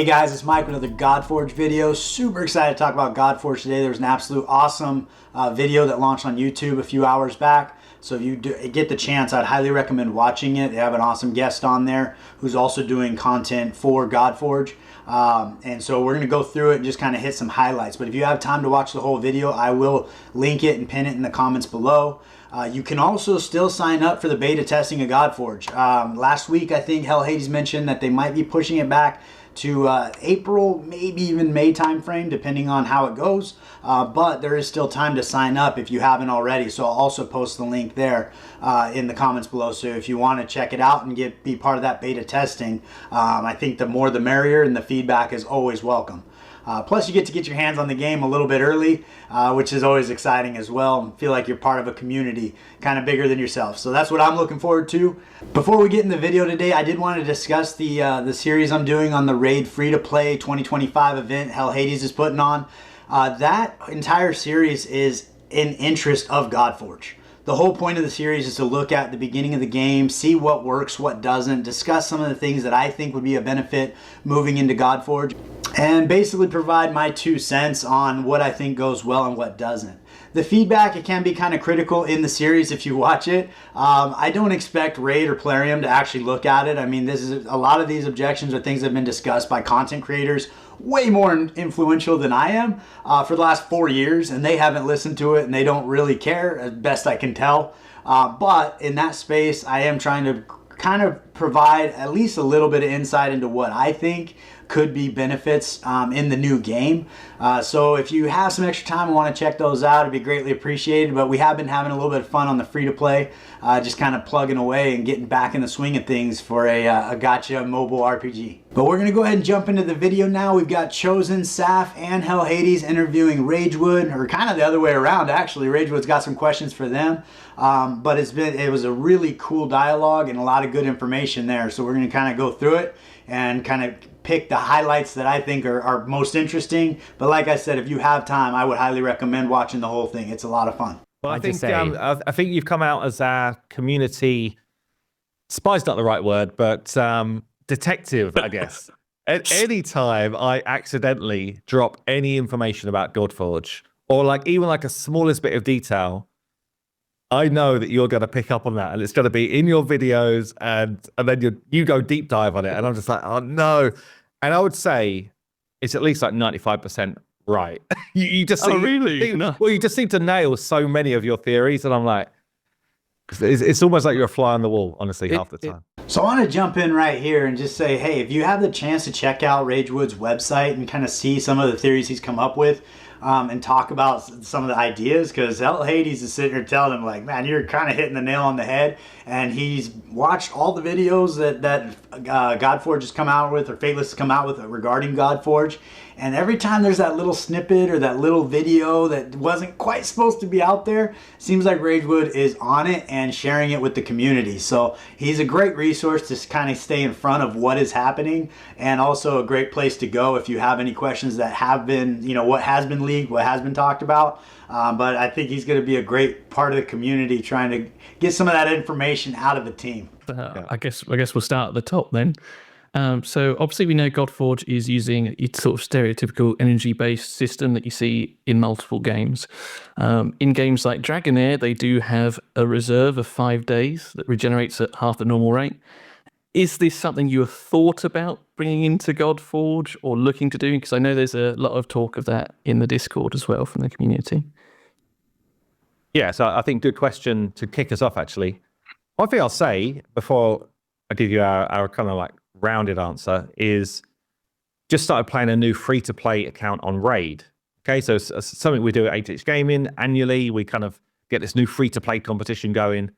Hey guys, it's Mike with another GodForge video. Super excited to talk about GodForge today. There was an absolute awesome video that launched on YouTube a few hours back. So if you get the chance, I'd highly recommend watching it. They have an awesome guest on there who's also doing content for GodForge. And so we're going to go through it and just kind of hit some highlights. But if you have time to watch the whole video, I will link it and pin it in the comments below. You can also still sign up for the beta testing of GodForge. Last week, I think Hell Hades mentioned that they might be pushing it back to April, maybe even May timeframe, depending on how it goes. But there is still time to sign up if you haven't already. So I'll also post the link there in the comments below. So if you want to check it out and be part of that beta testing, I think the more the merrier, and the feedback is always welcome. Plus, you get to get your hands on the game a little bit early, which is always exciting as well, and feel like you're part of a community kind of bigger than yourself. So that's what I'm looking forward to. Before we get in the video today, I did want to discuss the series I'm doing on the Raid free-to-play 2025 event Hell Hades is putting on. That entire series is in interest of GodForge. The whole point of the series is to look at the beginning of the game, see what works, what doesn't, discuss some of the things that I think would be a benefit moving into GodForge, and basically provide my 2 cents on what I think goes well and what doesn't. The feedback, it can be kind of critical in the series if you watch it. I don't expect Raid or Plarium to actually look at it. I mean, a lot of these objections are things that have been discussed by content creators way more influential than I am for the last 4 years, and they haven't listened to it and they don't really care, as best I can tell. But in that space, I am trying to kind of provide at least a little bit of insight into what I think could be benefits in the new game. So if you have some extra time and want to check those out, it'd be greatly appreciated. But we have been having a little bit of fun on the free-to-play, just kind of plugging away and getting back in the swing of things for a gotcha mobile RPG. But we're going to go ahead and jump into the video now. We've got Chosen, Saf, and Hell Hades interviewing Ragewood, or kind of the other way around actually. Ragewood's got some questions for them. But it was a really cool dialogue and a lot of good information there. So we're going to kind of go through it and kind of pick the highlights that I think are most interesting. But like I said, if you have time, I would highly recommend watching the whole thing. It's a lot of fun. Well, I think you've come out as our community, spy's not the right word, but detective, I guess. At any time I accidentally drop any information about GodForge, or even a smallest bit of detail, I know that you're going to pick up on that, and it's going to be in your videos, and then you go deep dive on it, and I'm just like, oh no. And I would say it's at least 95% right. you just seem, really? No. Well, you just seem to nail so many of your theories, and I'm like, it's almost like you're a fly on the wall, honestly, half the time. So I want to jump in right here and just say, hey, if you have the chance to check out Ragewood's website and kind of see some of the theories he's come up with, and talk about some of the ideas, because Hell Hades is sitting here telling him, like, man, you're kind of hitting the nail on the head. And he's watched all the videos that GodForge has come out with, or Fateless has come out with regarding GodForge. And every time there's that little snippet or that little video that wasn't quite supposed to be out there, seems like Ragewood is on it and sharing it with the community. So he's a great resource to kind of stay in front of what is happening, and also a great place to go if you have any questions that have been, what has been leaked, what has been talked about. But I think he's going to be a great part of the community, trying to get some of that information out of the team. I guess we'll start at the top then. So obviously we know GodForge is using a sort of stereotypical energy-based system that you see in multiple games. In games like Dragonair, they do have a reserve of 5 days that regenerates at half the normal rate. Is this something you have thought about bringing into GodForge or looking to do? Because I know there's a lot of talk of that in the Discord as well from the community. Yeah, so I think good question to kick us off, actually. One thing I'll say before I give you our kind of rounded answer is just started playing a new free-to-play account on Raid. Okay, so it's something we do at ATH Gaming annually. We kind of get this new free-to-play competition going.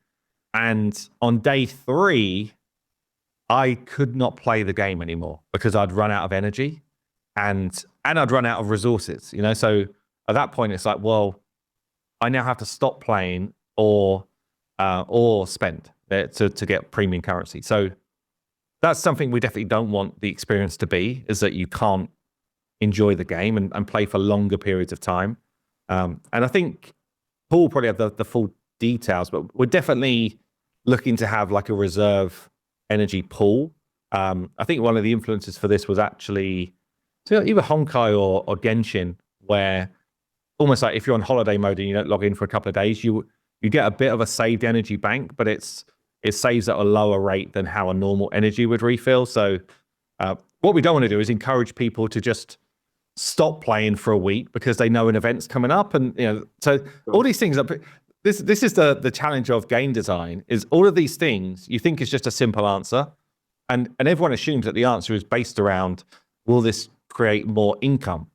And on day 3, I could not play the game anymore because I'd run out of energy and I'd run out of resources, So at that point, it's like, well, I now have to stop playing or spend to get premium currency. So that's something we definitely don't want the experience to be, is that you can't enjoy the game and play for longer periods of time. And I think Paul probably have the full details, but we're definitely looking to have a reserve energy pool. I think one of the influences for this was actually So either Honkai or Genshin, where almost like if you're on holiday mode and you don't log in for a couple of days, you get a bit of a saved energy bank, but it saves at a lower rate than how a normal energy would refill. So what we don't want to do is encourage people to just stop playing for a week because they know an event's coming up, and so all these things. This is the challenge of game design, is all of these things you think is just a simple answer, and everyone assumes that the answer is based around, will this create more income?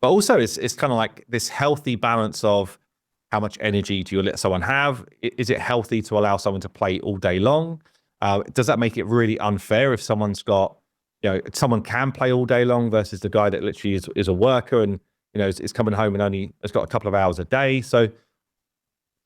But also it's kind of like this healthy balance of how much energy do you let someone have? Is it healthy to allow someone to play all day long? Does that make it really unfair if someone's got, someone can play all day long versus the guy that literally is a worker and, is coming home and only has got a couple of hours a day? So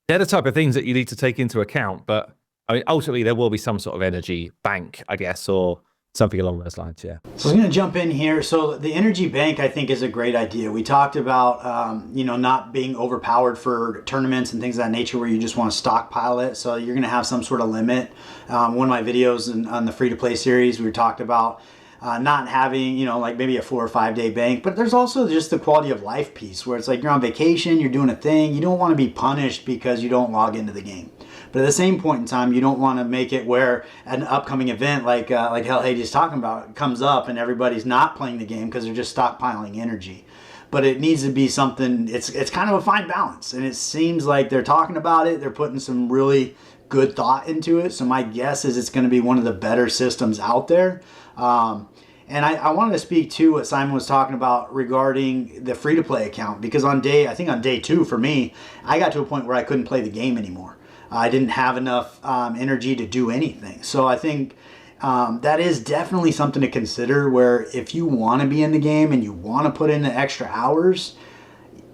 they're the type of things that you need to take into account. But I mean, ultimately, there will be some sort of energy bank, I guess, or something along those lines, yeah. So I'm going to jump in here. So the energy bank, I think, is a great idea. We talked about, not being overpowered for tournaments and things of that nature where you just want to stockpile it. So you're going to have some sort of limit. One of my videos on the free-to-play series, we talked about not having, like maybe a 4 or 5 day bank. But there's also just the quality of life piece where it's like you're on vacation, you're doing a thing. You don't want to be punished because you don't log into the game. But at the same point in time, you don't want to make it where an upcoming event like Hell Hades talking about comes up and everybody's not playing the game because they're just stockpiling energy. But it needs to be something, it's kind of a fine balance. And it seems like they're talking about it. They're putting some really good thought into it. So my guess is it's going to be one of the better systems out there. And I wanted to speak to what Simon was talking about regarding the free-to-play account. Because I think on day 2 for me, I got to a point where I couldn't play the game anymore. I didn't have enough energy to do anything. So I think that is definitely something to consider, where if you want to be in the game and you want to put in the extra hours,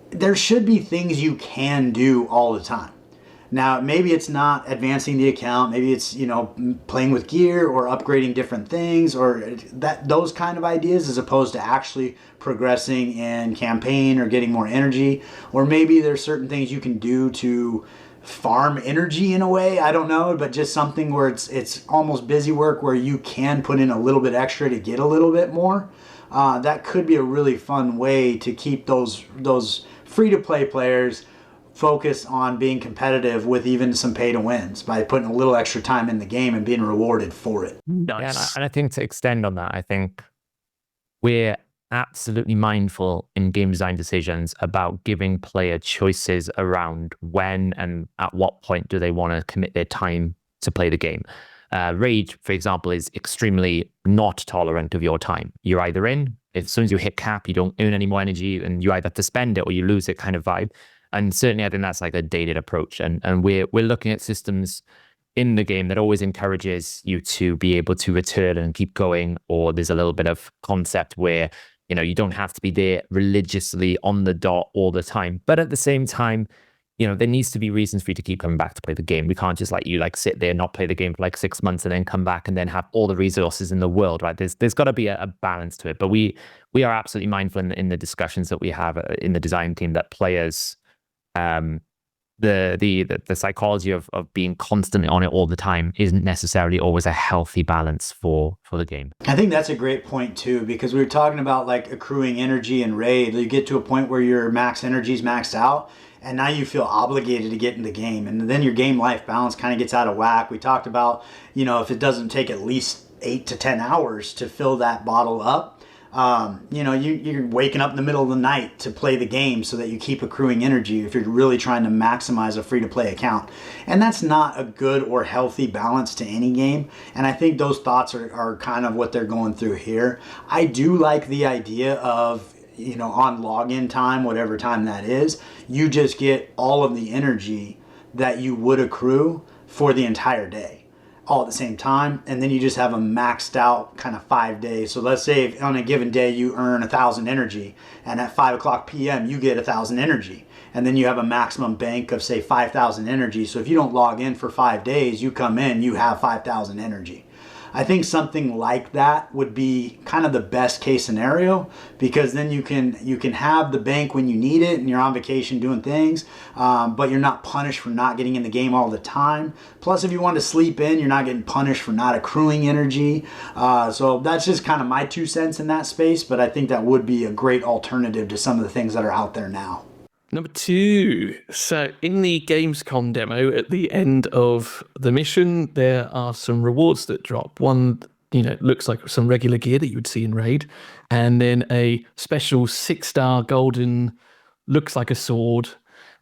there should be things you can do all the time. Now, maybe it's not advancing the account. Maybe it's, playing with gear or upgrading different things or those kind of ideas, as opposed to actually progressing in campaign or getting more energy. Or maybe there's certain things you can do to farm energy in a way, I don't know, but just something where it's almost busy work where you can put in a little bit extra to get a little bit more. That could be a really fun way to keep those free-to-play players focused on being competitive with even some pay-to-wins by putting a little extra time in the game and being rewarded for it. Nice. Yeah, and I think to extend on that, I think we're absolutely mindful in game design decisions about giving player choices around when and at what point do they want to commit their time to play the game. Rage, for example, is extremely not tolerant of your time. You're either in, as soon as you hit cap, you don't earn any more energy and you either have to spend it or you lose it kind of vibe. And certainly I think that's like a dated approach. And we're looking at systems in the game that always encourages you to be able to return and keep going, or there's a little bit of concept where you don't have to be there religiously on the dot all the time. But at the same time, there needs to be reasons for you to keep coming back to play the game. We can't just let you sit there and not play the game for 6 months and then come back and then have all the resources in the world, right? There's got to be a balance to it. But we are absolutely mindful in the discussions that we have in the design team that players, the psychology of being constantly on it all the time isn't necessarily always a healthy balance for the game. I think that's a great point too, because we were talking about accruing energy in Raid. You get to a point where your max energy is maxed out and now you feel obligated to get in the game, and then your game life balance kind of gets out of whack. We talked about, if it doesn't take at least 8 to 10 hours to fill that bottle up, you're waking up in the middle of the night to play the game so that you keep accruing energy if you're really trying to maximize a free-to-play account. And that's not a good or healthy balance to any game. And I think those thoughts are kind of what they're going through here. I do like the idea of, on login time, whatever time that is, you just get all of the energy that you would accrue for the entire day all at the same time, and then you just have a maxed out kind of 5 days. So let's say if on a given day you earn 1,000 energy, and at 5 o'clock p.m. you get 1,000 energy, and then you have a maximum bank of say 5,000 energy. So if you don't log in for 5 days, you come in, you have 5,000 energy. I think something like that would be kind of the best case scenario, because then you can have the bank when you need it and you're on vacation doing things, but you're not punished for not getting in the game all the time. Plus, if you want to sleep in, you're not getting punished for not accruing energy. So that's just kind of my 2 cents in that space, but I think that would be a great alternative to some of the things that are out there now. Number 2. So in the Gamescom demo, at the end of the mission, there are some rewards that drop. One, looks like some regular gear that you would see in Raid, and then a special 6-star golden, looks like a sword.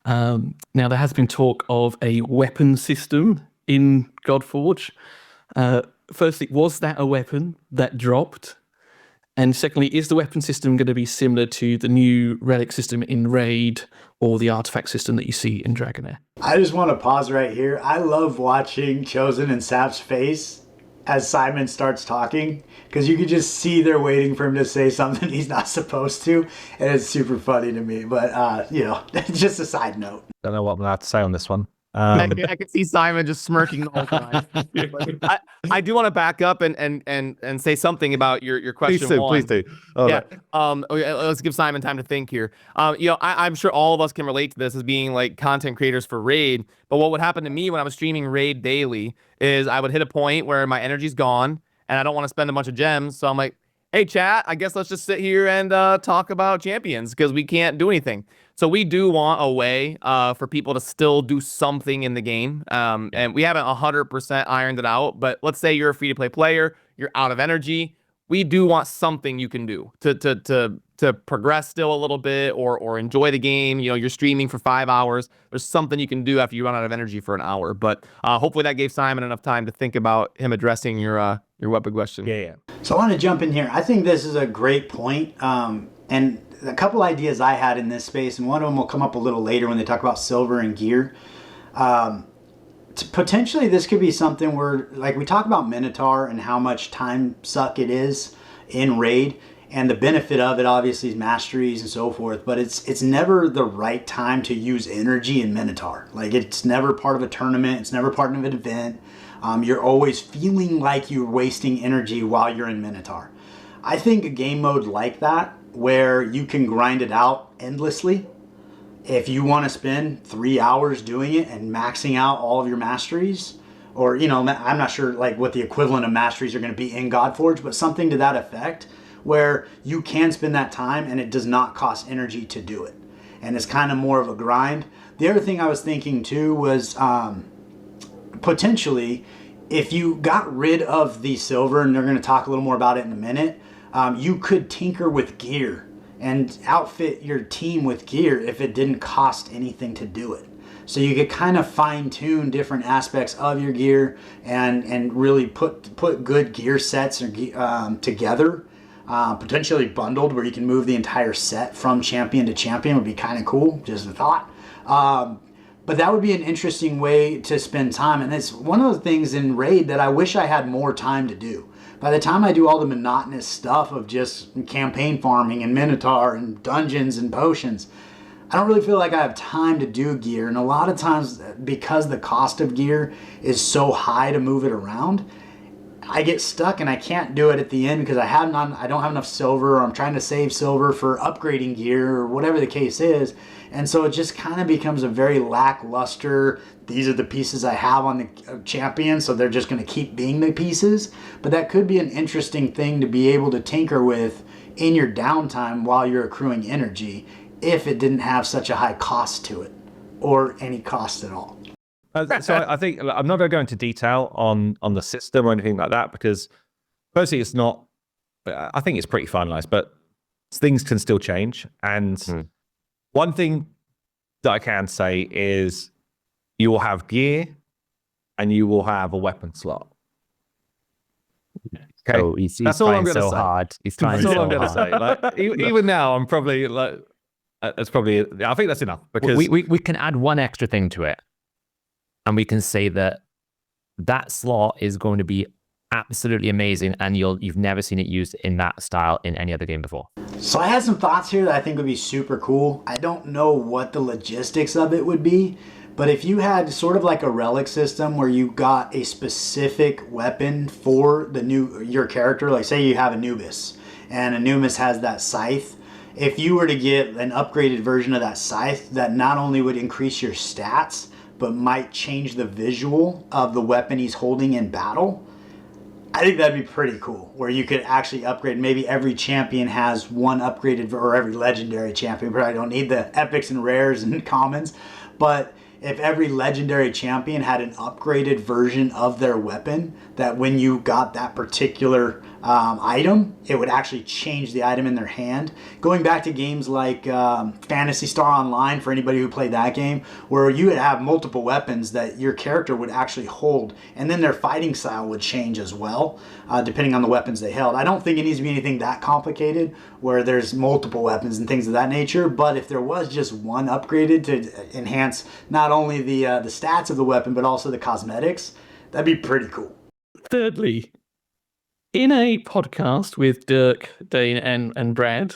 Now, there has been talk of a weapon system in GodForge. Firstly, was that a weapon that dropped? And secondly, is the weapon system going to be similar to the new relic system in Raid or the artifact system that you see in Dragonair? I just want to pause right here. I love watching Chosen and Sap's face as Simon starts talking, because you can just see they're waiting for him to say something he's not supposed to, and it's super funny to me. But, just a side note. Don't know what I'm allowed to say on this one. I can see Simon just smirking the whole time. I do want to back up and say something about your question. Please do. Oh, yeah. Let's give Simon time to think here. I'm sure all of us can relate to this as being like content creators for Raid. But what would happen to me when I was streaming Raid daily is I would hit a point where my energy's gone and I don't want to spend a bunch of gems. So I'm like, hey, chat, I guess let's just sit here and talk about champions, because we can't do anything. So we do want a way for people to still do something in the game. And we haven't 100% ironed it out, but let's say you're a free-to-play player, you're out of energy. We do want something you can do to progress still a little bit or enjoy the game. You're streaming for 5 hours. There's something you can do after you run out of energy for an hour. But hopefully that gave Simon enough time to think about him addressing your weapon question. Yeah. So I want to jump in here. I think this is a great point. And a couple ideas I had in this space, and one of them will come up a little later when they talk about silver and gear. Potentially this could be something where, like, we talk about Minotaur and how much time suck it is in Raid, and the benefit of it obviously is masteries and so forth, but it's never the right time to use energy in Minotaur. Like, it's never part of a tournament, it's never part of an event. You're always feeling like you're wasting energy while you're in Minotaur. I think a game mode like that, where you can grind it out endlessly, if you want to spend 3 hours doing it and maxing out all of your masteries, or, I'm not sure like what the equivalent of masteries are going to be in GodForge, but something to that effect, where you can spend that time and it does not cost energy to do it, and it's kind of more of a grind. The other thing I was thinking too was potentially, if you got rid of the silver, and they're going to talk a little more about it in a minute, you could tinker with gear and outfit your team with gear if it didn't cost anything to do it. So you could kind of fine tune different aspects of your gear and really put good gear sets together, potentially bundled, where you can move the entire set from champion to champion. Would be kind of cool, just a thought. But that would be an interesting way to spend time, and it's one of the things in Raid that I wish I had more time to do. By the time I do all the monotonous stuff of just campaign farming and Minotaur and dungeons and potions, I don't really feel like I have time to do gear. And a lot of times, because the cost of gear is so high to move it around, I get stuck and I can't do it at the end because I don't have enough silver, or I'm trying to save silver for upgrading gear, or whatever the case is. And so it just kind of becomes a very lackluster, these are the pieces I have on the champion, so they're just going to keep being the pieces. But that could be an interesting thing to be able to tinker with in your downtime while you're accruing energy, if it didn't have such a high cost to it, or any cost at all. So I think I'm not going to go into detail on the system or anything like that, because firstly, it's not. I think it's pretty finalized, but things can still change. And one thing that I can say is, you will have gear, and you will have a weapon slot. Okay, So he's that's all I'm trying going to so say. hard. He's trying That's all so I'm going to hard. say. Like, even now, I'm probably like, it's probably. I think that's enough, because We can add one extra thing to it, and we can say that slot is going to be absolutely amazing, and you've never seen it used in that style in any other game before. So I had some thoughts here that I think would be super cool. I don't know what the logistics of it would be, But if you had sort of like a relic system where you got a specific weapon for your character, like say you have Anubis, and Anubis has that scythe, if you were to get an upgraded version of that scythe that not only would increase your stats, but might change the visual of the weapon he's holding in battle, I think that'd be pretty cool, where you could actually upgrade. Maybe every champion has one upgraded, or every legendary champion, but I don't need the epics and rares and commons. But if every legendary champion had an upgraded version of their weapon, that when you got that particular item, it would actually change the item in their hand. Going back to games like Phantasy Star Online, for anybody who played that game, where you would have multiple weapons that your character would actually hold, and then their fighting style would change as well, depending on the weapons they held. I don't think it needs to be anything that complicated, where there's multiple weapons and things of that nature, but if there was just one upgraded to enhance not only the stats of the weapon, but also the cosmetics, that'd be pretty cool. Thirdly, in a podcast with Dirk, Dane, and Brad,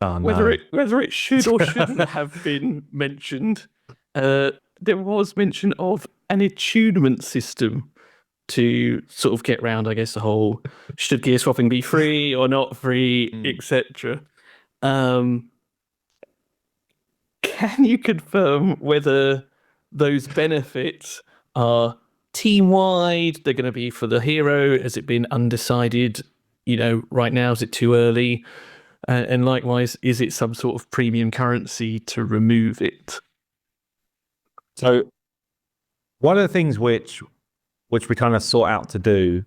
Oh, no. whether it should or shouldn't have been mentioned, there was mention of an attunement system to sort of get round, I guess, the whole should gear swapping be free or not free, etc. Can you confirm whether those benefits are team-wide? They're going to be for the hero? Has it been undecided? Right now, is it too early? And likewise, is it some sort of premium currency to remove it? So one of the things which we kind of sought out to do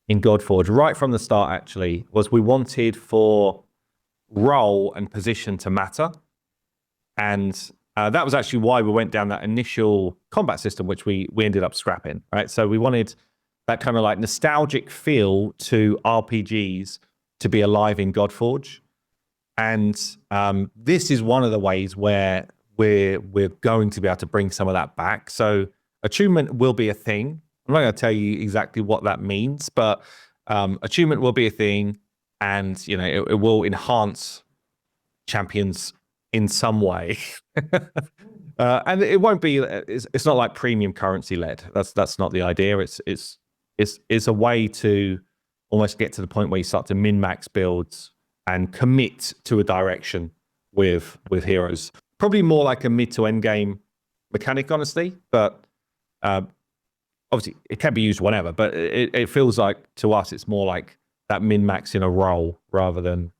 in GodForge right from the start, actually, was we wanted for role and position to matter. And that was actually why we went down that initial combat system, which we ended up scrapping, right? So we wanted that kind of like nostalgic feel to RPGs to be alive in GodForge. And this is one of the ways where we're going to be able to bring some of that back. So attunement will be a thing. I'm not going to tell you exactly what that means, but attunement will be a thing, and it will enhance champions in some way. And it won't be. It's not like premium currency led. That's not the idea. It's a way to almost get to the point where you start to min max builds and commit to a direction with heroes. Probably more like a mid to end game mechanic, honestly, but. Obviously, it can be used whenever, but it feels like to us it's more like that min-max in a role rather than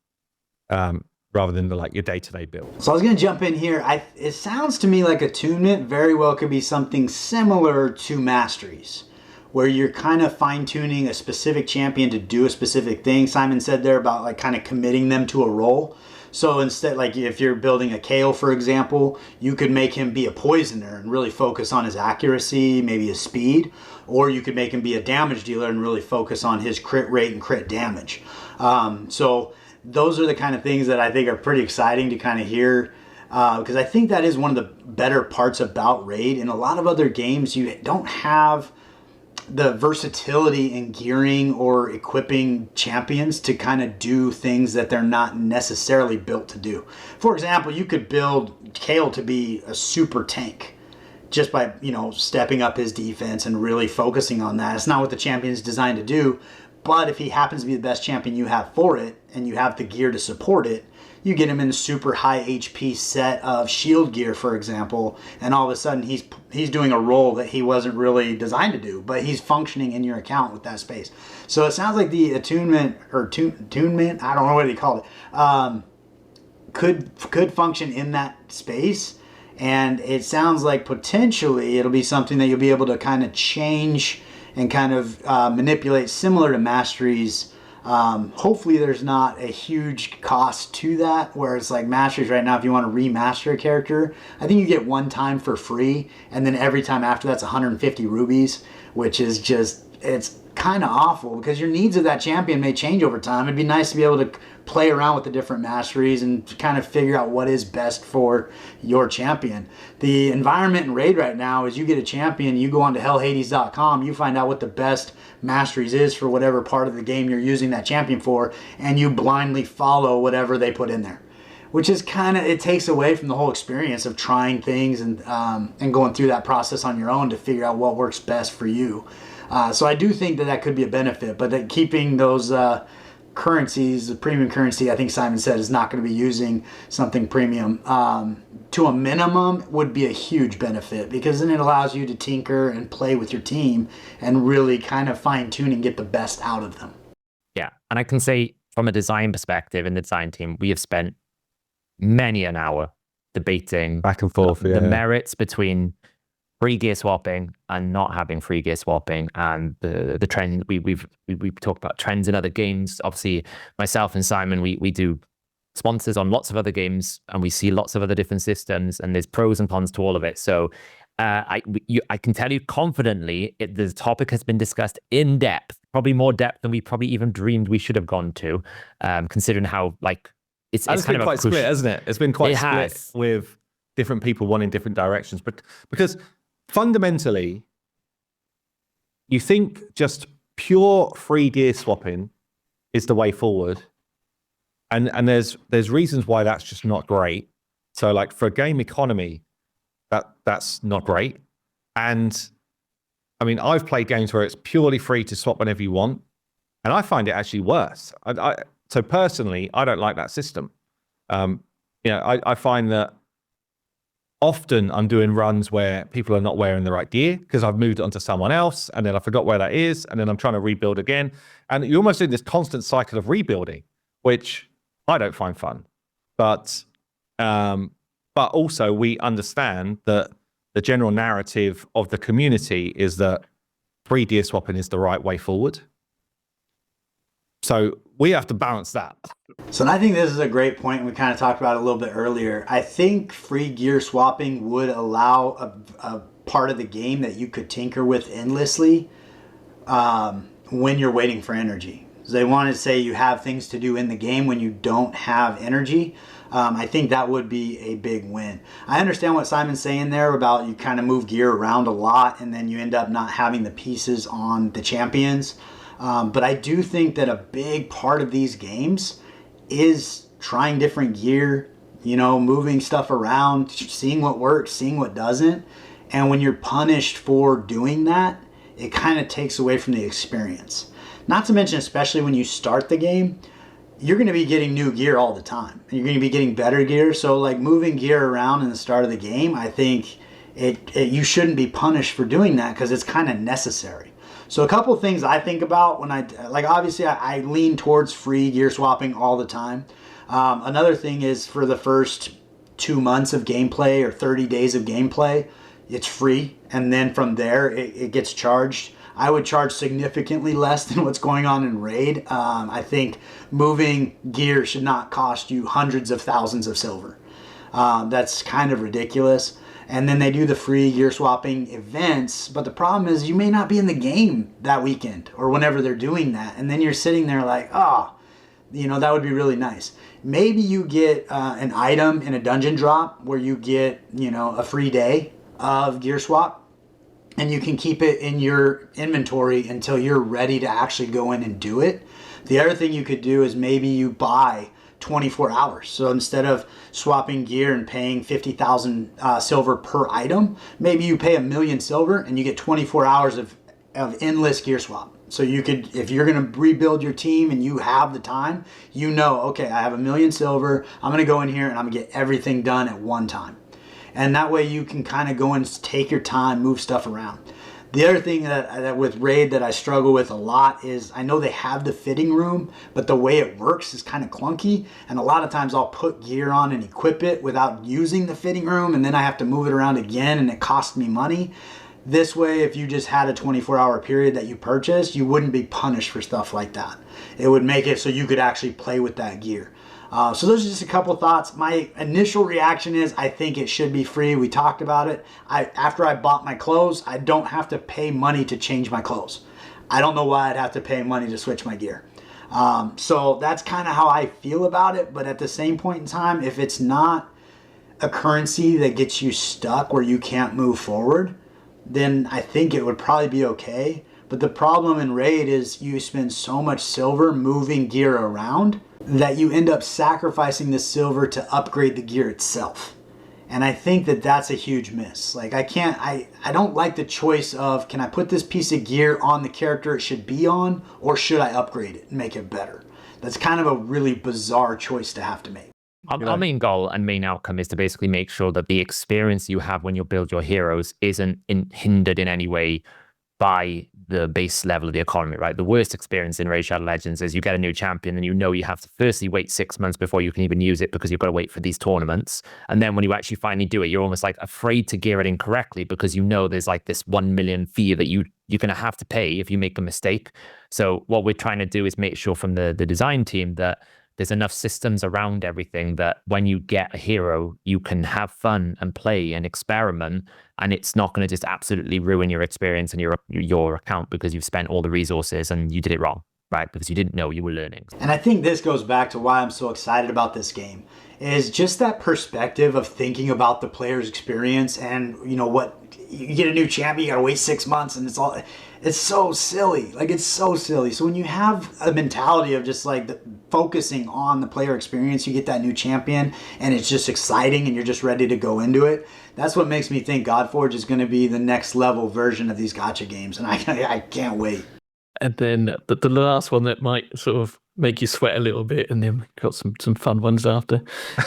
like your day-to-day build. So I was going to jump in here. It sounds to me like attunement very well could be something similar to masteries, where you're kind of fine-tuning a specific champion to do a specific thing. Simon said there about like kind of committing them to a role. So instead, like if you're building a Kale, for example, you could make him be a poisoner and really focus on his accuracy, maybe his speed, or you could make him be a damage dealer and really focus on his crit rate and crit damage. So those are the kind of things that I think are pretty exciting to kind of hear, because I think that is one of the better parts about Raid. In a lot of other games, you don't have the versatility in gearing or equipping champions to kind of do things that they're not necessarily built to do. For example, you could build Kale to be a super tank just by, stepping up his defense and really focusing on that. It's not what the champion is designed to do, but if he happens to be the best champion you have for it and you have the gear to support it, you get him in a super high HP set of shield gear, for example, and all of a sudden he's doing a role that he wasn't really designed to do, but he's functioning in your account with that space. So it sounds like the attunement, or attunement, I don't know what they call it, could function in that space. And it sounds like potentially it'll be something that you'll be able to kind of change and kind of manipulate, similar to masteries. Hopefully there's not a huge cost to that, whereas like masteries right now, if you want to remaster a character, I think you get one time for free, and then every time after that's 150 rubies, which is just, it's kind of awful because your needs of that champion may change over time. It'd be nice to be able to play around with the different masteries and kind of figure out what is best for your champion. The environment in Raid right now is you get a champion, you go on to hellhades.com, you find out what the best masteries is for whatever part of the game you're using that champion for, and you blindly follow whatever they put in there. which is kind of, it takes away from the whole experience of trying things and going through that process on your own to figure out what works best for you. So I do think that could be a benefit, but that keeping those currencies, the premium currency, I think Simon said, is not going to be using something premium to a minimum would be a huge benefit, because then it allows you to tinker and play with your team and really kind of fine tune and get the best out of them. Yeah, and I can say from a design perspective in the design team, we have spent many an hour debating Back and forth, the merits between free gear swapping and not having free gear swapping, and the trend. We've talked about trends in other games. Obviously, myself and Simon, we do sponsors on lots of other games, and we see lots of other different systems, and there's pros and cons to all of it. So I can tell you confidently, the topic has been discussed in depth, probably more depth than we probably even dreamed we should have gone to, considering how it's kind been of quite split, hasn't it? It's been quite split has. with different people wanting different directions, but because fundamentally, you think just pure free gear swapping is the way forward, and there's reasons why that's just not great. So like for a game economy, that's not great. And I mean, I've played games where it's purely free to swap whenever you want, and I find it actually worse. So personally, I don't like that system. I find that often I'm doing runs where people are not wearing the right gear because I've moved it onto someone else, and then I forgot where that is, and then I'm trying to rebuild again. And you're almost in this constant cycle of rebuilding, which I don't find fun. But also we understand that the general narrative of the community is that free gear swapping is the right way forward. So we have to balance that. So I think this is a great point. We kind of talked about it a little bit earlier. I think free gear swapping would allow a part of the game that you could tinker with endlessly when you're waiting for energy. So they want to say you have things to do in the game when you don't have energy. I think that would be a big win. I understand what Simon's saying there about you kind of move gear around a lot and then you end up not having the pieces on the champions. But I do think that a big part of these games is trying different gear, moving stuff around, seeing what works, seeing what doesn't. And when you're punished for doing that, it kind of takes away from the experience. Not to mention, especially when you start the game, you're going to be getting new gear all the time. You're going to be getting better gear. So like moving gear around in the start of the game, I think you shouldn't be punished for doing that because it's kind of necessary. So a couple of things I think about when obviously I lean towards free gear swapping all the time. Another thing is for the first 2 months of gameplay or 30 days of gameplay, it's free. And then from there, it gets charged. I would charge significantly less than what's going on in Raid. I think moving gear should not cost you hundreds of thousands of silver. That's kind of ridiculous. And then they do the free gear swapping events, but the problem is you may not be in the game that weekend or whenever they're doing that. And then you're sitting there like, that would be really nice. Maybe you get an item in a dungeon drop where you get, a free day of gear swap, and you can keep it in your inventory until you're ready to actually go in and do it. The other thing you could do is maybe you buy 24 hours. So instead of swapping gear and paying 50,000 silver per item, maybe you pay 1,000,000 silver and you get 24 hours of endless gear swap. So you could, if you're going to rebuild your team and you have the time, okay, I have 1,000,000 silver. I'm going to go in here and I'm going to get everything done at one time. And that way you can kind of go and take your time, move stuff around. The other thing that with Raid that I struggle with a lot is I know they have the fitting room, but the way it works is kind of clunky. And a lot of times I'll put gear on and equip it without using the fitting room, and then I have to move it around again and it costs me money. This way, if you just had a 24-hour period that you purchased, you wouldn't be punished for stuff like that. It would make it so you could actually play with that gear. So those are just a couple thoughts. My initial reaction is I think it should be free. We talked about it. After I bought my clothes, I don't have to pay money to change my clothes. I don't know why I'd have to pay money to switch my gear. So that's kind of how I feel about it. But at the same point in time, if it's not a currency that gets you stuck where you can't move forward, then I think it would probably be okay. But the problem in Raid is you spend so much silver moving gear around that you end up sacrificing the silver to upgrade the gear itself. And I think that that's a huge miss. Like I don't like the choice of, can I put this piece of gear on the character it should be on, or should I upgrade it and make it better? That's kind of a really bizarre choice to have to make. Our main goal and main outcome is to basically make sure that the experience you have when you build your heroes isn't hindered in any way by the base level of the economy, right? The worst experience in Raid Shadow Legends is you get a new champion and you know you have to firstly wait 6 months before you can even use it because you've got to wait for these tournaments. And then when you actually finally do it, you're almost like afraid to gear it in correctly because you know there's like this 1 million fee that you're going to have to pay if you make a mistake. So what we're trying to do is make sure from the design team that there's enough systems around everything that when you get a hero, you can have fun and play and experiment, and it's not going to just absolutely ruin your experience and your account because you've spent all the resources and you did it wrong, right? Because you didn't know you were learning. And I think this goes back to why I'm so excited about this game, is just that perspective of thinking about the player's experience. And you know what, you get a new champion, you gotta wait 6 months, and it's so silly. Like, it's so silly. So when you have a mentality of just like focusing on the player experience, you get that new champion and it's just exciting and you're just ready to go into it. That's what makes me think GodForge is going to be the next level version of these gacha games, and I can't wait. And then the last one that might sort of make you sweat a little bit, and then got some fun ones after.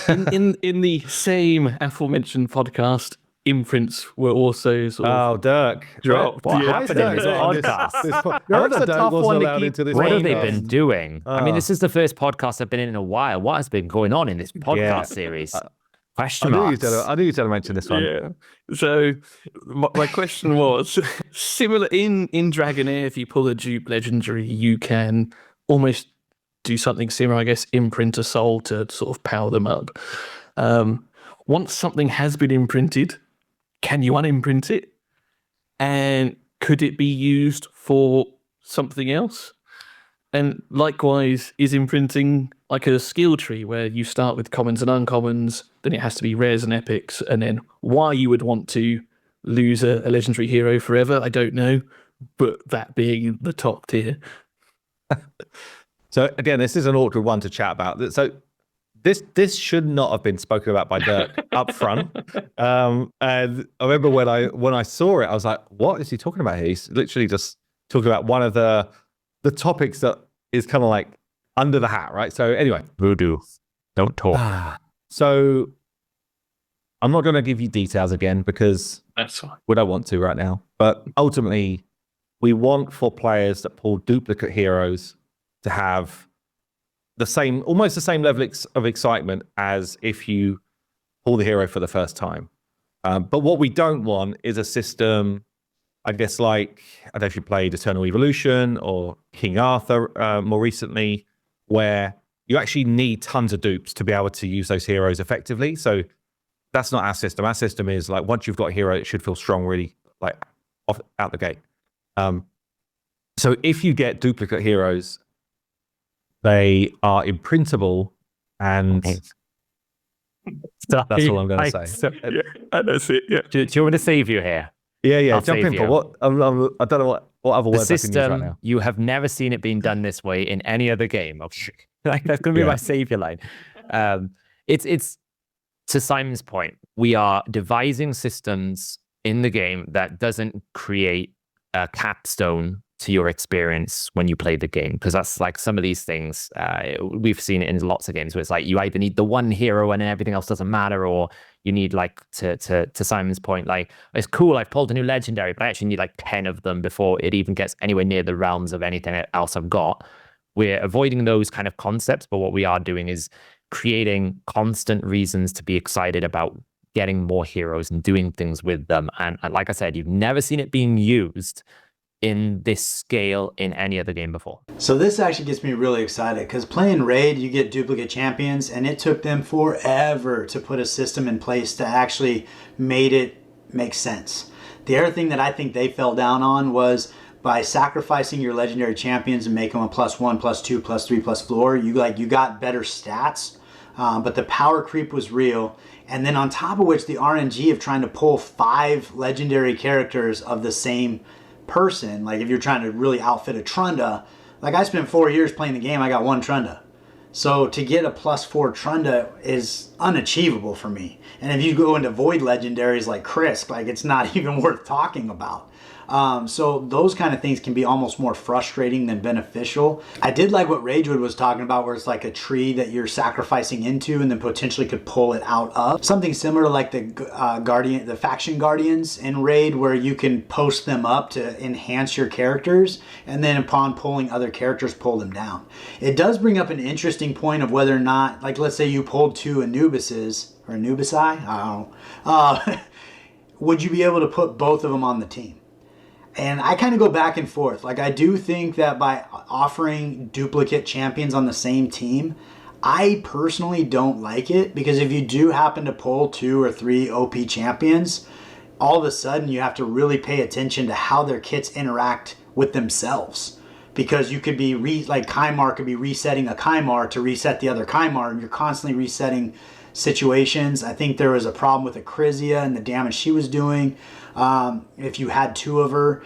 In the same aforementioned podcast, imprints were also sort of Dirk dropped. What Yeah. happened in this podcast? Dirk's a tough one to keep What have they been doing? I mean, this is the first podcast I've been in a while. What has been going on in this podcast series? Question marks. I knew you were going to mention this one. Yeah. So my question was, similar in Dragonair, if you pull a dupe legendary, you can almost do something similar, I guess, imprint a soul to sort of power them up. Once something has been imprinted, can you unimprint it? And could it be used for something else? And likewise, is imprinting like a skill tree where you start with commons and uncommons, then it has to be rares and epics, and then why you would want to lose a legendary hero forever, I don't know, but that being the top tier. So again, this is an awkward one to chat about. So this should not have been spoken about by Dirk up front. And I remember when I saw it, I was like, what is he talking about here? He's literally just talking about one of the topics that is kind of like under the hat, right? So anyway. Voodoo. Don't talk. So I'm not going to give you details again because That's fine. we don't want to right now. But ultimately, we want for players that pull duplicate heroes to have almost the same level of excitement as if you pull the hero for the first time. But what we don't want is a system, I guess, like, I don't know if you played Eternal Evolution or King Arthur more recently, where you actually need tons of dupes to be able to use those heroes effectively. So that's not our system. Our system is like, once you've got a hero, it should feel strong really like out the gate. So if you get duplicate heroes, they are imprintable, and that's all I'm going to say. Yeah, that's it. Yeah. Do you want me to save you here? Yeah. I'll Jump save in you. for what? I don't know what other The words I can use right system, now. you have never seen it being done this way in any other game. Okay. Like, that's going to be my savior line. It's to Simon's point, we are devising systems in the game that doesn't create a capstone to your experience when you play the game, because that's like some of these things we've seen it in lots of games where it's like you either need the one hero and everything else doesn't matter, or you need, like, to Simon's point, like, it's cool, I've pulled a new legendary, but I actually need like 10 of them before it even gets anywhere near the realms of anything else I've got. We're avoiding those kind of concepts, but what we are doing is creating constant reasons to be excited about getting more heroes and doing things with them. And like I said, you've never seen it being used in this scale in any other game before. So this actually gets me really excited, because playing Raid, you get duplicate champions, and it took them forever to put a system in place to actually made it make sense. The other thing that I think they fell down on was by sacrificing your legendary champions and make them a +1, +2, +3, +4, you got better stats, but the power creep was real. And then on top of which, the RNG of trying to pull 5 legendary characters of the same person, like if you're trying to really outfit a Trunda, like I spent 4 years playing the game, I got 1 Trunda. So to get a +4 Trunda is unachievable for me. And if you go into Void legendaries like Crisp, like it's not even worth talking about. So those kind of things can be almost more frustrating than beneficial. I did like what Ragewood was talking about, where it's like a tree that you're sacrificing into and then potentially could pull it out of. Something similar to like the faction guardians in Raid, where you can post them up to enhance your characters, and then upon pulling other characters, pull them down. It does bring up an interesting point of whether or not, like let's say you pulled 2 Anubises, or Anubici, I don't know. Would you be able to put both of them on the team? And I kind of go back and forth. Like, I do think that by offering duplicate champions on the same team, I personally don't like it, because if you do happen to pull 2 or 3 OP champions, all of a sudden you have to really pay attention to how their kits interact with themselves. Because you could be, like Kymar could be resetting a Kymar to reset the other Kymar, and you're constantly resetting situations. I think there was a problem with Acrizia and the damage she was doing, if you had 2 of her.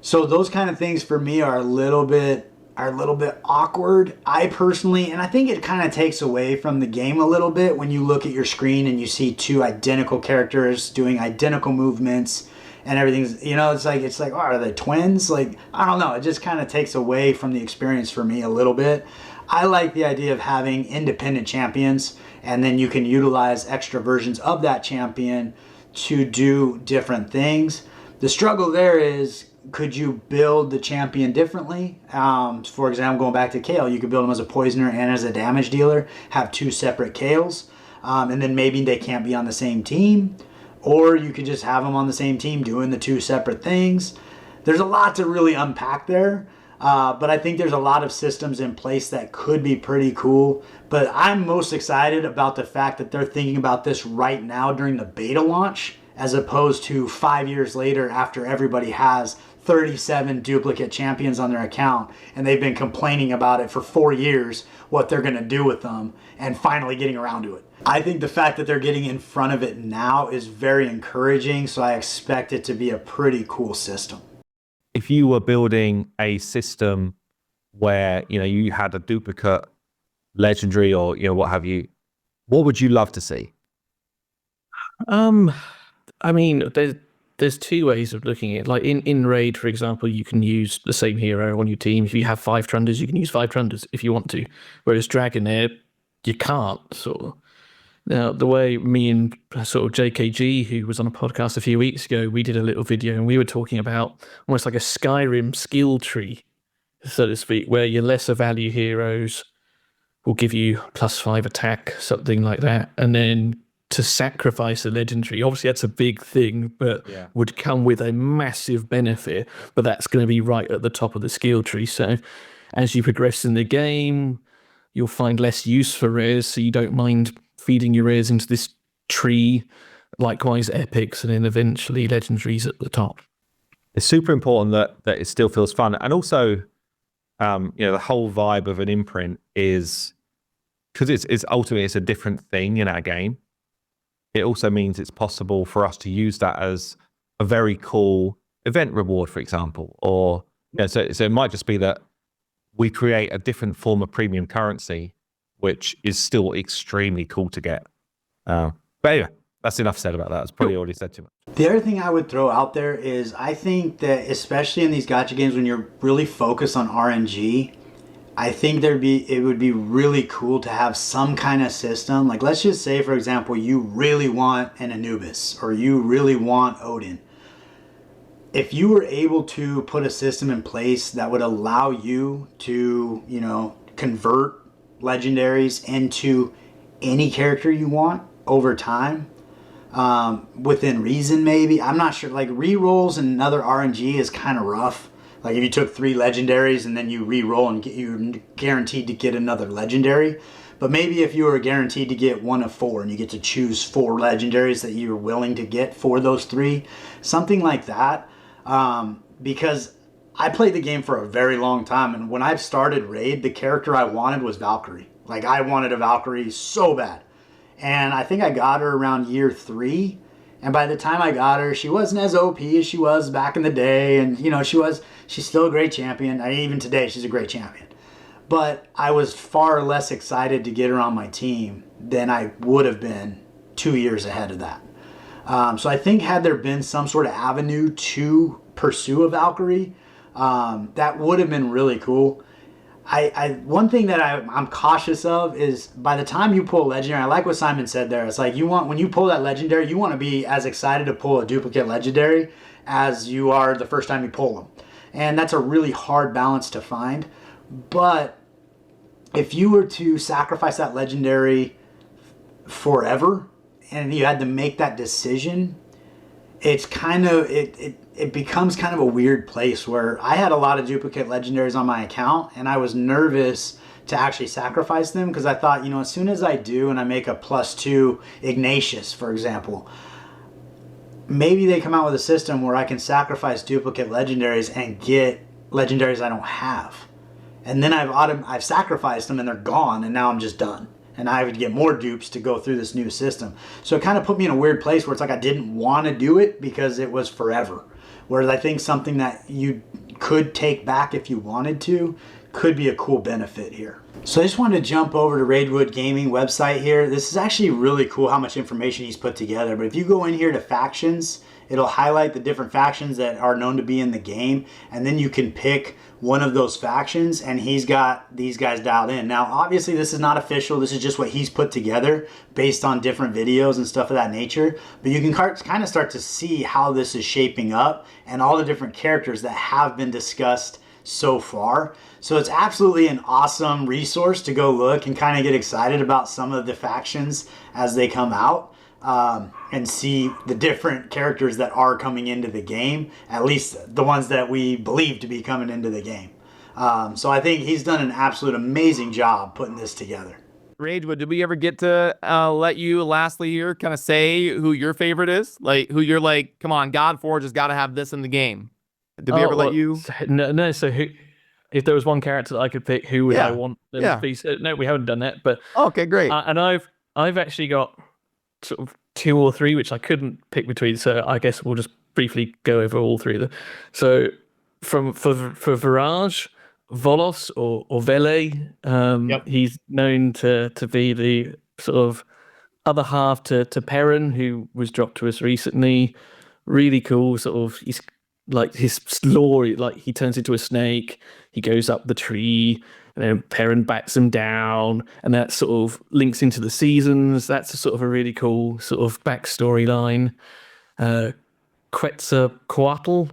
So those kind of things for me are a little bit awkward. I personally, and I think it kind of takes away from the game a little bit when you look at your screen and you see 2 identical characters doing identical movements and everything's, you know, it's like, oh, are they twins? Like, I don't know. It just kind of takes away from the experience for me a little bit. I like the idea of having independent champions, and then you can utilize extra versions of that champion to do different things. The struggle there is, could you build the champion differently? For example, going back to Kale, you could build him as a poisoner and as a damage dealer, have 2 separate Kales, and then maybe they can't be on the same team, or you could just have them on the same team doing the 2 separate things. There's a lot to really unpack there. But I think there's a lot of systems in place that could be pretty cool. But I'm most excited about the fact that they're thinking about this right now during the beta launch, as opposed to 5 years later after everybody has 37 duplicate champions on their account and they've been complaining about it for 4 years, what they're going to do with them, and finally getting around to it. I think the fact that they're getting in front of it now is very encouraging, so I expect it to be a pretty cool system. If you were building a system where, you know, you had a duplicate legendary or, you know, what have you, what would you love to see? I mean, there's 2 ways of looking at it. Like in Raid, for example, you can use the same hero on your team. If you have 5 Trundas, you can use 5 Trundas if you want to. Whereas Dragonair, you can't, sort of. Now, the way me and sort of JKG, who was on a podcast a few weeks ago, we did a little video and we were talking about almost like a Skyrim skill tree, so to speak, where your lesser value heroes will give you +5 attack, something like that. And then to sacrifice a legendary, obviously that's a big thing, but would come with a massive benefit, but that's going to be right at the top of the skill tree. So as you progress in the game, you'll find less use for rares, so you don't mind feeding your rares into this tree, likewise epics, and then eventually legendaries at the top. It's super important that it still feels fun. And also, you know, the whole vibe of an imprint is, because it's ultimately it's a different thing in our game. It also means it's possible for us to use that as a very cool event reward, for example. Or, you know, so it might just be that we create a different form of premium currency, which is still extremely cool to get. But anyway, that's enough said about that. It's probably already said too much. The other thing I would throw out there is, I think that especially in these gacha games, when you're really focused on RNG, I think it would be really cool to have some kind of system. Like, let's just say, for example, you really want an Anubis or you really want Odin. If you were able to put a system in place that would allow you to, you know, convert legendaries into any character you want over time, within reason, maybe. I'm not sure. Like, re-rolls and another RNG is kind of rough. Like, if you took 3 legendaries and then you re-roll and you're guaranteed to get another legendary. But maybe if you were guaranteed to get 1 of 4 and you get to choose 4 legendaries that you're willing to get for those 3, something like that. Because I played the game for a very long time, and when I started Raid, the character I wanted was Valkyrie. Like, I wanted a Valkyrie so bad. And I think I got her around year 3. And by the time I got her, she wasn't as OP as she was back in the day. And, you know, she's still a great champion. Even today, she's a great champion. but I was far less excited to get her on my team than I would have been 2 years ahead of that. So I think had there been some sort of avenue to pursue a Valkyrie, that would have been really cool. One thing that I'm cautious of is by the time you pull legendary, I like what Simon said there. It's like when you pull that legendary, you want to be as excited to pull a duplicate legendary as you are the first time you pull them. And that's a really hard balance to find. But if you were to sacrifice that legendary forever and you had to make that decision, it's kind of it becomes kind of a weird place where I had a lot of duplicate legendaries on my account and I was nervous to actually sacrifice them because I thought, as soon as I do and I make a +2 Ignatius, for example, maybe they come out with a system where I can sacrifice duplicate legendaries and get legendaries I don't have. And then I've sacrificed them and they're gone and now I'm just done. And I would get more dupes to go through this new system. So it kind of put me in a weird place where it's like I didn't want to do it because it was forever. Whereas I think something that you could take back if you wanted to could be a cool benefit here. So I just wanted to jump over to Ragewood Gaming website here. This is actually really cool how much information he's put together. But if you go in here to factions, it'll highlight the different factions that are known to be in the game. And then you can pick one of those factions and he's got these guys dialed in. Now, obviously this is not official. This is just what he's put together based on different videos and stuff of that nature. But you can kind of start to see how this is shaping up and all the different characters that have been discussed so far. So it's absolutely an awesome resource to go look and kind of get excited about some of the factions as they come out. And see the different characters that are coming into the game, at least the ones that we believe to be coming into the game. So I think he's done an absolute amazing job putting this together. Ragewood, did we ever get to let you lastly here kind of say who your favorite is? Like who you're like, come on, GodForge has got to have this in the game. Did we ever let you? No, so who, if there was one character that I could pick, who would I want them to be? No, we haven't done that. But okay, great. And I've actually got sort of 2 or 3 which I couldn't pick between, so I guess we'll just briefly go over all 3 of them. So for Virage, Volos or Vele, he's known to be the sort of other half to Perrin, who was dropped to us recently. Really cool, sort of, he's like his lore, like he turns into a snake, he goes up the tree, and then Perrin bats him down, and that sort of links into the seasons. That's a sort of a really cool sort of backstory line. Quetzalcoatl,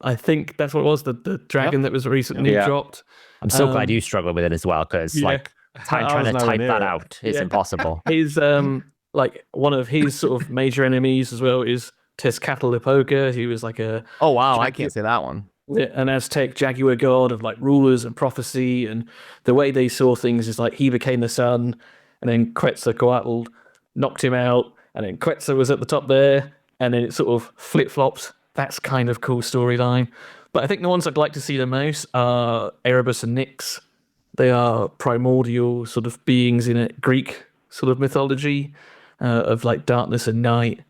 I think that's what it was, the dragon that was recently dropped. I'm so glad you struggled with it as well, because like trying to type that out is impossible. His like one of his sort of major enemies as well is Tezcatlipoca. He was like a I can't say that one. An Aztec jaguar god of like rulers and prophecy, and the way they saw things is like he became the sun, and then Quetzalcoatl knocked him out, and then Quetzal was at the top there, and then it sort of flip-flopped. That's kind of cool storyline. But I think the ones I'd like to see the most are Erebus and Nyx. They are primordial sort of beings in a Greek sort of mythology of like darkness and night.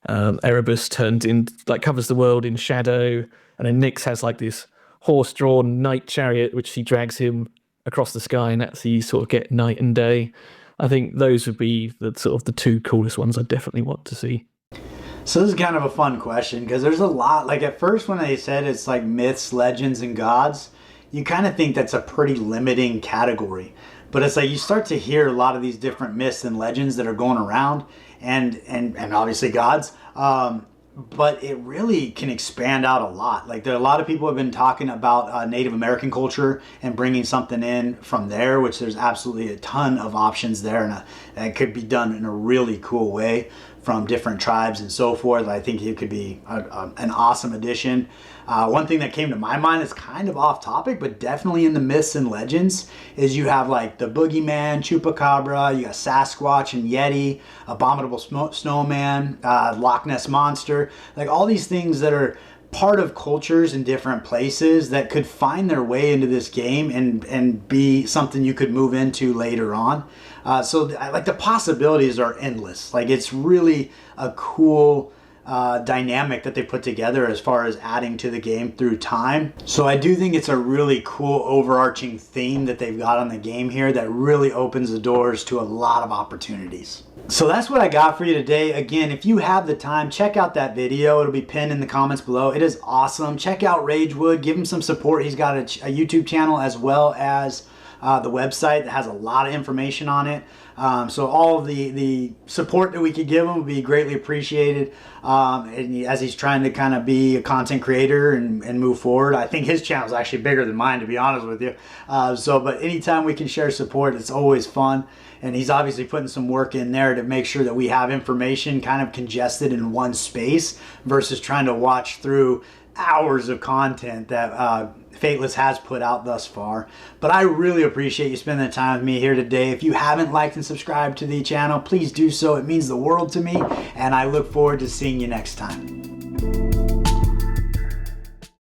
Erebus covers the world in shadow, and then Nyx has like this horse-drawn night chariot which he drags him across the sky, and that's how you sort of get night and day. I think those would be the sort of the 2 coolest ones I definitely want to see. So this is kind of a fun question because there's a lot. Like at first when they said it's like myths, legends, and gods, you kind of think that's a pretty limiting category. But it's like you start to hear a lot of these different myths and legends that are going around, and obviously gods. But it really can expand out a lot. Like there are a lot of people have been talking about Native American culture and bringing something in from there, which there's absolutely a ton of options there, and it could be done in a really cool way from different tribes and so forth. I think it could be an awesome addition. One thing that came to my mind is kind of off topic, but definitely in the myths and legends, is you have like the Boogeyman, Chupacabra, you got Sasquatch and Yeti, Abominable Snowman, Loch Ness Monster, like all these things that are part of cultures in different places that could find their way into this game and be something you could move into later on. So like the possibilities are endless. Like it's really a cool dynamic that they put together as far as adding to the game through time. So I do think it's a really cool overarching theme that they've got on the game here that really opens the doors to a lot of opportunities. So that's what I got for you today. Again, if you have the time, check out that video. It'll be pinned in the comments below. It is awesome. Check out Ragewood. Give him some support. He's got a YouTube channel as well as the website that has a lot of information on it. So all of the support that we could give him would be greatly appreciated. And as he's trying to kind of be a content creator and move forward, I think his channel is actually bigger than mine, to be honest with you. But anytime we can share support, it's always fun. And he's obviously putting some work in there to make sure that we have information kind of congested in one space versus trying to watch through hours of content that Fateless has put out thus far. But I really appreciate you spending the time with me here today. If you haven't liked and subscribed to the channel, please do so. It means the world to me, and I look forward to seeing you next time.